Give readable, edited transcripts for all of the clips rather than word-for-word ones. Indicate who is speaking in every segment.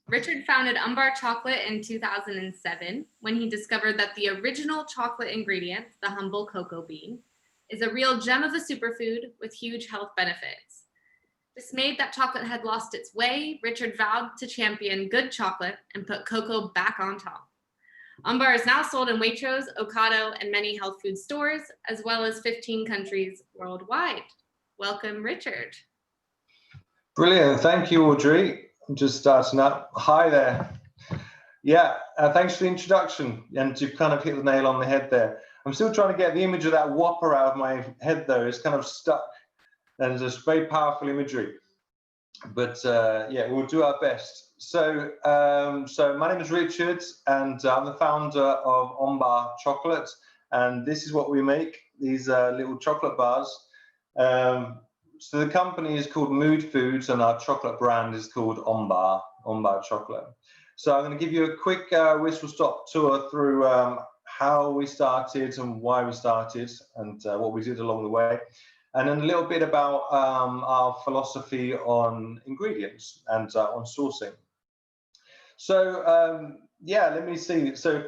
Speaker 1: Richard founded Ombar Chocolate in 2007 when he discovered that the original chocolate ingredient, the humble cocoa bean, is a real gem of a superfood with huge health benefits. Dismayed that chocolate had lost its way, Richard vowed to champion good chocolate and put cocoa back on top. Ombar is now sold in Waitrose, Ocado, and many health food stores, as well as 15 countries worldwide. Welcome, Richard.
Speaker 2: Brilliant. Thank you, Audrey. I'm just starting up. Hi there. Yeah, thanks for the introduction. And you've kind of hit the nail on the head there. I'm still trying to get the image of that whopper out of my head, though. It's kind of stuck. And it's just very powerful imagery. But yeah, we'll do our best. So, my name is Richard, and I'm the founder of Ombar Chocolate. And this is what we make, these little chocolate bars. So the company is called Mood Foods, and our chocolate brand is called Ombar Chocolate. So I'm going to give you a quick whistle-stop tour through how we started and why we started and what we did along the way. And then a little bit about our philosophy on ingredients and on sourcing. So yeah, let me see. So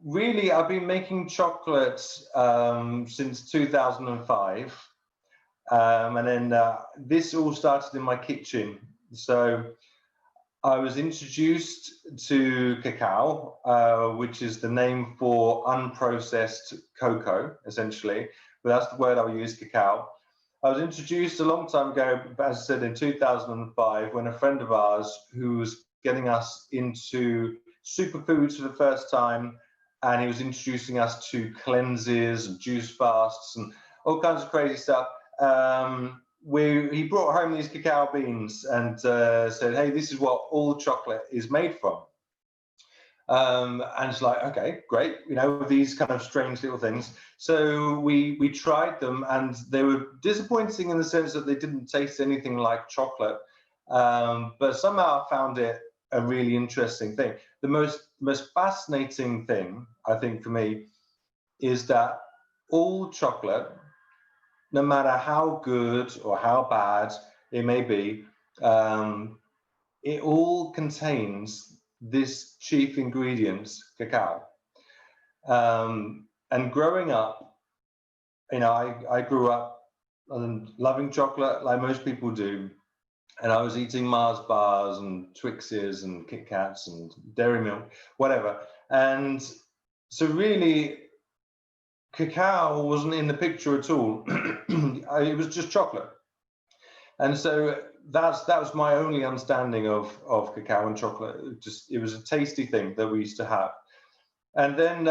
Speaker 2: really, I've been making chocolate since 2005. And then this all started in my kitchen. So I was introduced to cacao, which is the name for unprocessed cocoa, essentially. But that's the word I'll use, cacao. I was introduced a long time ago, as I said, in 2005, when a friend of ours who was getting us into superfoods for the first time, and he was introducing us to cleanses and juice fasts and all kinds of crazy stuff. He brought home these cacao beans and said, hey, this is what all chocolate is made from. And it's like, okay, great, you know, these kind of strange little things. So we tried them, and they were disappointing in the sense that they didn't taste anything like chocolate. But somehow I found it a really interesting thing. The most fascinating thing, I think, for me, is that all chocolate, no matter how good or how bad it may be, it all contains this chief ingredient, cacao. And growing up, you know, I grew up loving chocolate like most people do. And I was eating Mars bars and Twixes and Kit Kats and Dairy Milk, whatever. And so really, cacao wasn't in the picture at all. It was just chocolate. And so that was my only understanding of cacao and chocolate. It was a tasty thing that we used to have. And then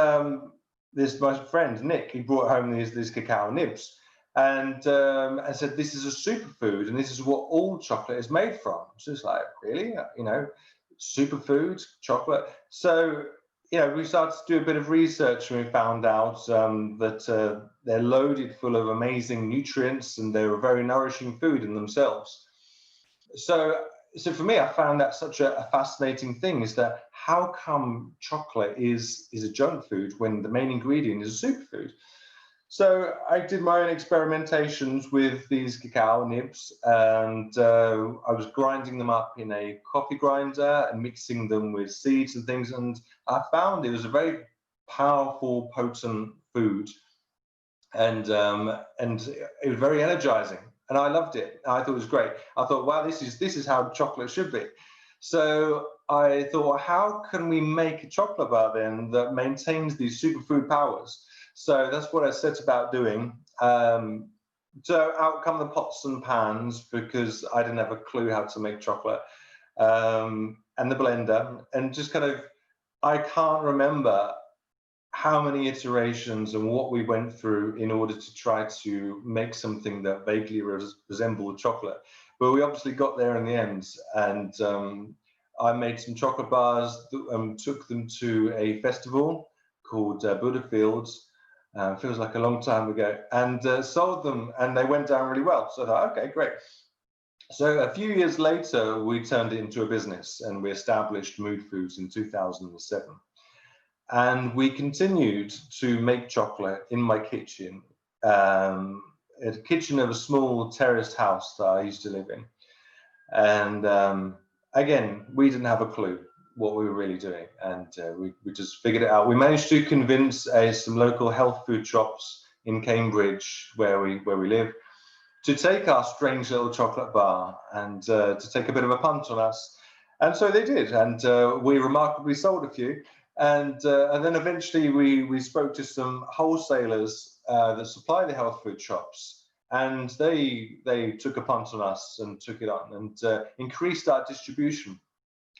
Speaker 2: my friend Nick, he brought home these cacao nibs, and I said, this is a superfood, and this is what all chocolate is made from. So it's like, really, you know, superfood chocolate. So you know, we started to do a bit of research, and we found out that they're loaded full of amazing nutrients, and they're a very nourishing food in themselves. So for me, I found that such a fascinating thing, is that how come chocolate is a junk food when the main ingredient is a superfood? So I did my own experimentations with these cacao nibs, and I was grinding them up in a coffee grinder and mixing them with seeds and things, and I found it was a very powerful, potent food, and it was very energizing, and I loved it. I thought it was great. I thought, wow, this is how chocolate should be. So I thought, how can we make a chocolate bar then that maintains these superfood powers? So that's what I set about doing. So out come the pots and pans, because I didn't have a clue how to make chocolate, and the blender, and just kind of, I can't remember how many iterations and what we went through in order to try to make something that vaguely resembled chocolate. But we obviously got there in the end, and I made some chocolate bars, took them to a festival called Buddha Fields. Feels like a long time ago, and sold them, and they went down really well. So I thought, okay, great. So a few years later, we turned it into a business, and we established Mood Foods in 2007. And we continued to make chocolate in my kitchen, at the kitchen of a small terraced house that I used to live in. And again, we didn't have a clue what we were really doing, and we just figured it out. We managed to convince some local health food shops in Cambridge, where we live, to take our strange little chocolate bar and to take a bit of a punt on us. And so they did, and we remarkably sold a few. And then eventually we spoke to some wholesalers that supply the health food shops, and they took a punt on us and took it on and increased our distribution.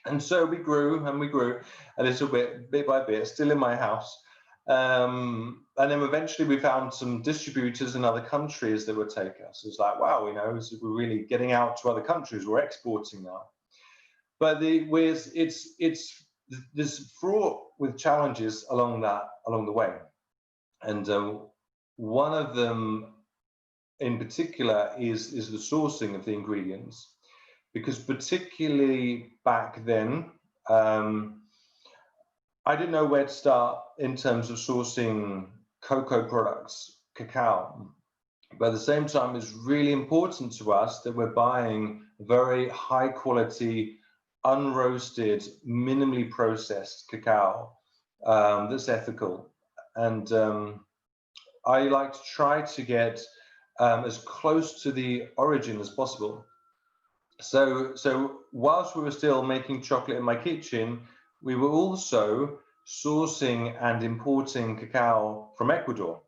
Speaker 2: And so we grew and we grew a little bit by bit, still in my house. And then eventually we found some distributors in other countries that would take us. It's like, wow, you know, we're really getting out to other countries. We're exporting now. But it's there's fraught with challenges along the way. And one of them in particular is the sourcing of the ingredients, because particularly back then, I didn't know where to start in terms of sourcing cocoa products, cacao. But at the same time, it's really important to us that we're buying very high quality, unroasted, minimally processed cacao that's ethical. And I like to try to get as close to the origin as possible. So whilst we were still making chocolate in my kitchen, we were also sourcing and importing cacao from Ecuador,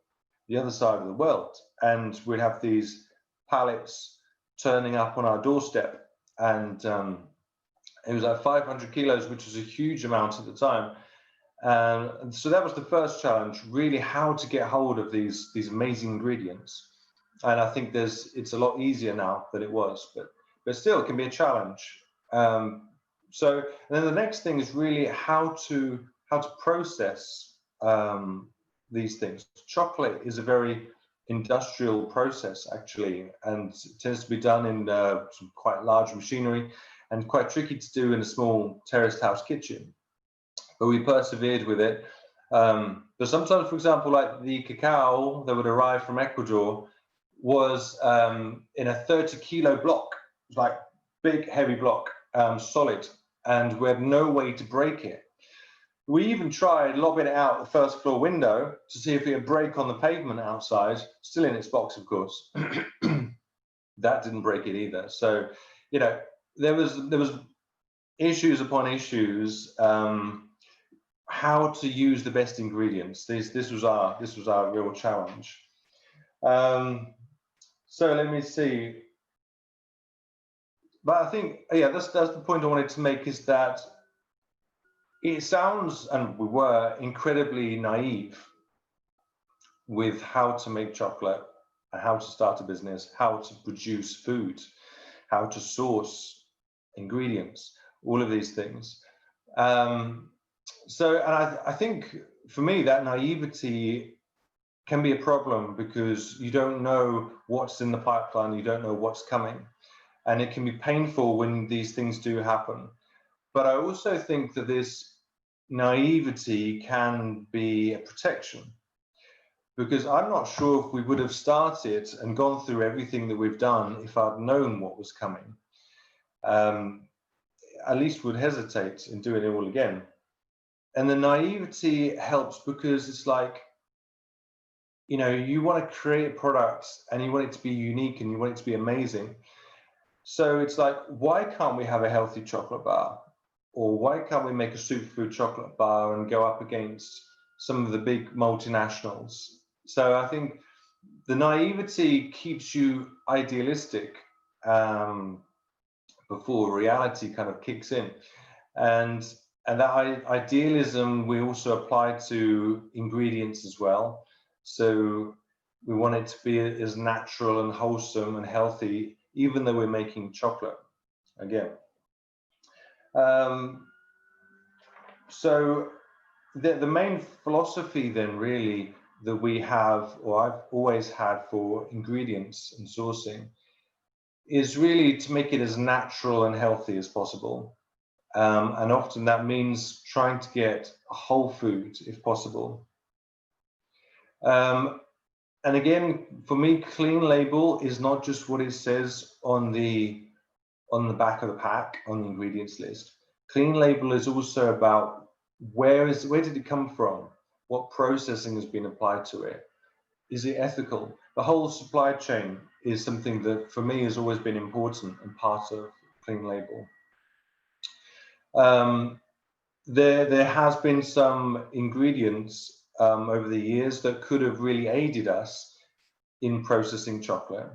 Speaker 2: the other side of the world. And we'd have these pallets turning up on our doorstep. And it was like 500 kilos, which was a huge amount at the time. And so that was the first challenge, really how to get hold of these amazing ingredients. And I think it's a lot easier now than it was, but still it can be a challenge. So then the next thing is really how to process these things. Chocolate is a very industrial process actually, and it tends to be done in some quite large machinery and quite tricky to do in a small terraced house kitchen. But we persevered with it. But sometimes, for example, like the cacao that would arrive from Ecuador was in a 30-kilo block, like big, heavy block, solid, and we had no way to break it. We even tried lobbing it out the first floor window to see if it would break on the pavement outside, still in its box, of course. That didn't break it either. So, you know, there was issues upon issues. How to use the best ingredients. This was our real challenge. So let me see. But I think, yeah, that's the point I wanted to make, is that it sounds, and we were incredibly naive with how to make chocolate, and how to start a business, how to produce food, how to source ingredients, all of these things. So, and I think for me, that naivety can be a problem, because you don't know what's in the pipeline, you don't know what's coming. And it can be painful when these things do happen. But I also think that this naivety can be a protection, because I'm not sure if we would have started and gone through everything that we've done if I'd known what was coming. At least would hesitate in doing it all again. And the naivety helps, because it's like, you know, you want to create a product and you want it to be unique and you want it to be amazing. So it's like, why can't we have a healthy chocolate bar? Or why can't we make a superfood chocolate bar and go up against some of the big multinationals? So I think the naivety keeps you idealistic before reality kind of kicks in. And that idealism we also apply to ingredients as well. So we want it to be as natural and wholesome and healthy, even though we're making chocolate again. So the main philosophy then really that we have, or I've always had for ingredients and sourcing, is really to make it as natural and healthy as possible. And often that means trying to get whole food if possible. And again, for me, clean label is not just what it says on the on the back of the pack on the ingredients list. Clean label is also about where did it come from? What processing has been applied to it? Is it ethical? The whole supply chain is something that for me has always been important and part of clean label. There has been some ingredients over the years that could have really aided us in processing chocolate.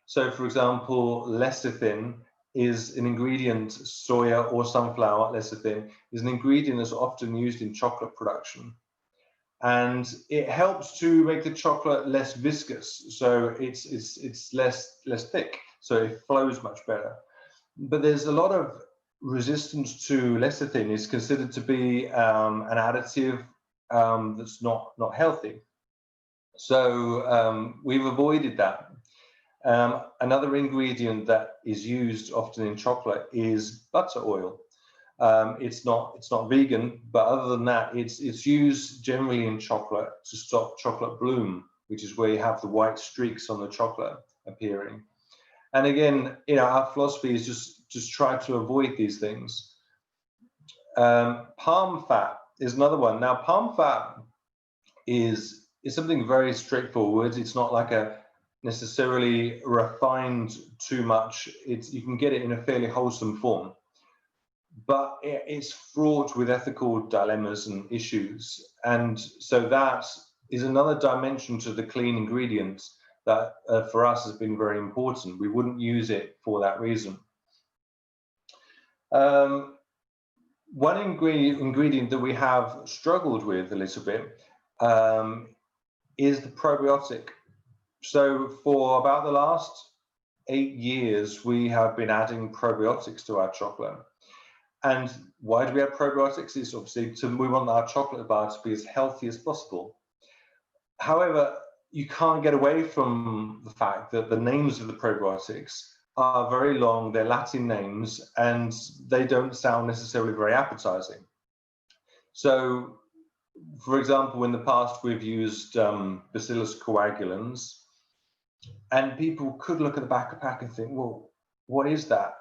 Speaker 2: So for example, lecithin is an ingredient, soya or sunflower lecithin is an ingredient that's often used in chocolate production. And it helps to make the chocolate less viscous, so it's less thick, so it flows much better. But there's a lot of resistance to lecithin. Is considered to be an additive that's not healthy. So we've avoided that. Another ingredient that is used often in chocolate is butter oil. It's not vegan, but other than that, it's used generally in chocolate to stop chocolate bloom, which is where you have the white streaks on the chocolate appearing. And again, our philosophy is just try to avoid these things. Palm fat is another one. Now, palm fat is something very straightforward. It's not like a necessarily refined too much. You can get it in a fairly wholesome form, but it's fraught with ethical dilemmas and issues. And so that is another dimension to the clean ingredients that for us has been very important. We wouldn't use it for that reason. One ingredient that we have struggled with a little bit is the probiotic. So for about the last 8 years, we have been adding probiotics to our chocolate. And why do we have probiotics? It's obviously we want our chocolate bar to be as healthy as possible. However, you can't get away from the fact that the names of the probiotics are very long, they're Latin names, and they don't sound necessarily very appetizing. So, for example, in the past, we've used Bacillus coagulans, and people could look at the back of the pack and think, well, what is that?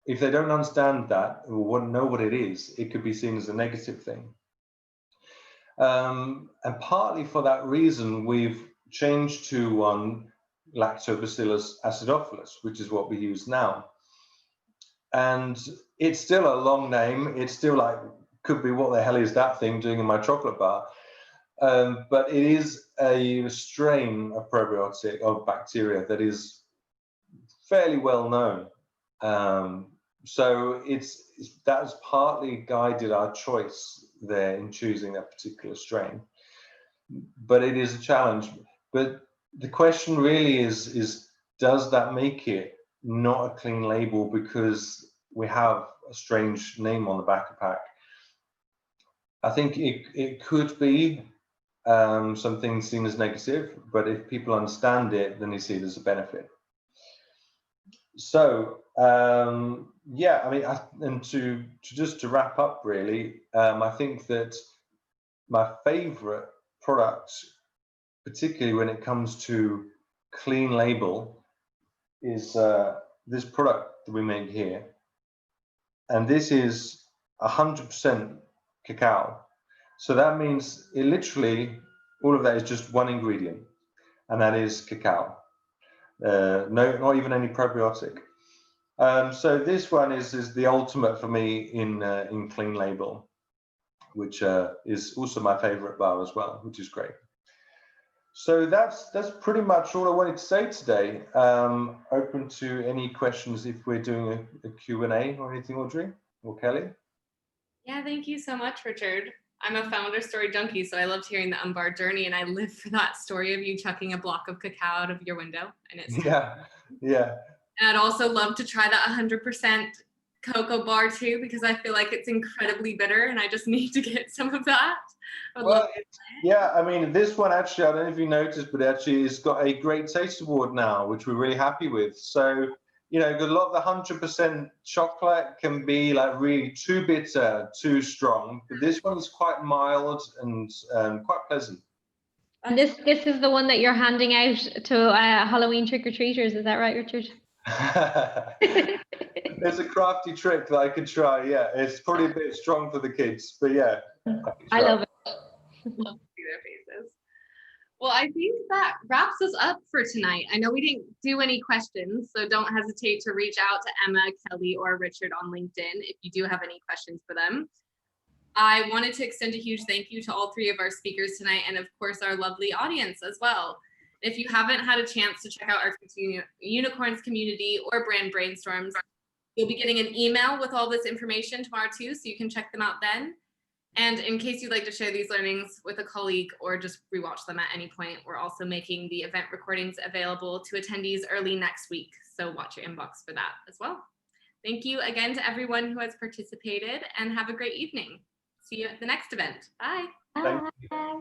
Speaker 2: If they don't understand that or wouldn't know what it is, it could be seen as a negative thing. And partly for that reason, we've changed to one Lactobacillus acidophilus, which is what we use now. And it's still a long name. It's still could be, what the hell is that thing doing in my chocolate bar? But it is a strain of probiotic, of bacteria, that is fairly well known. So that has partly guided our choice there in choosing that particular strain. But it is a challenge. But the question really is does that make it not a clean label because we have a strange name on the back of pack? I think it could be something seen as negative, but if people understand it, then they see it as a benefit. So yeah, I mean, and to wrap up, really, I think that my favorite product, particularly when it comes to clean label, is this product that we make here. And this is 100% cacao. So that means it literally, all of that is just one ingredient, and that is cacao. Not even any probiotic. So this one is the ultimate for me in clean label, which is also my favorite bar as well, which is great. So that's pretty much all I wanted to say today. Open to any questions if we're doing a Q&A or anything, Audrey or Kelly.
Speaker 1: Yeah, thank you so much, Richard. I'm a founder story junkie, so I loved hearing the Ombar journey, and I live for that story of you chucking a block of cacao out of your window. And it's
Speaker 2: yeah.
Speaker 1: And I'd also love to try that 100% cocoa bar too, because I feel like it's incredibly bitter, and I just need to get some of that.
Speaker 2: Yeah, I mean, this one actually, I don't know if you noticed, but actually it's got a Great Taste Award now, which we're really happy with. So, a lot of the 100% chocolate can be really too bitter, too strong, but this one's quite mild and quite pleasant.
Speaker 3: And this is the one that you're handing out to Halloween trick-or-treaters, is that right, Richard?
Speaker 2: There's a crafty trick that I could try. Yeah, it's probably a bit strong for the kids, but yeah.
Speaker 3: I love it.
Speaker 1: Love to see their faces. Well, I think that wraps us up for tonight. I know we didn't do any questions, so don't hesitate to reach out to Emma, Kelly, or Richard on LinkedIn if you do have any questions for them. I wanted to extend a huge thank you to all three of our speakers tonight, and of course our lovely audience as well. If you haven't had a chance to check out our Unicorns community or Brand Brainstorms, you'll be getting an email with all this information tomorrow too, so you can check them out then. And in case you'd like to share these learnings with a colleague or just rewatch them at any point, we're also making the event recordings available to attendees early next week. So watch your inbox for that as well. Thank you again to everyone who has participated, and have a great evening. See you at the next event. Bye.
Speaker 2: Thank you.
Speaker 3: Bye.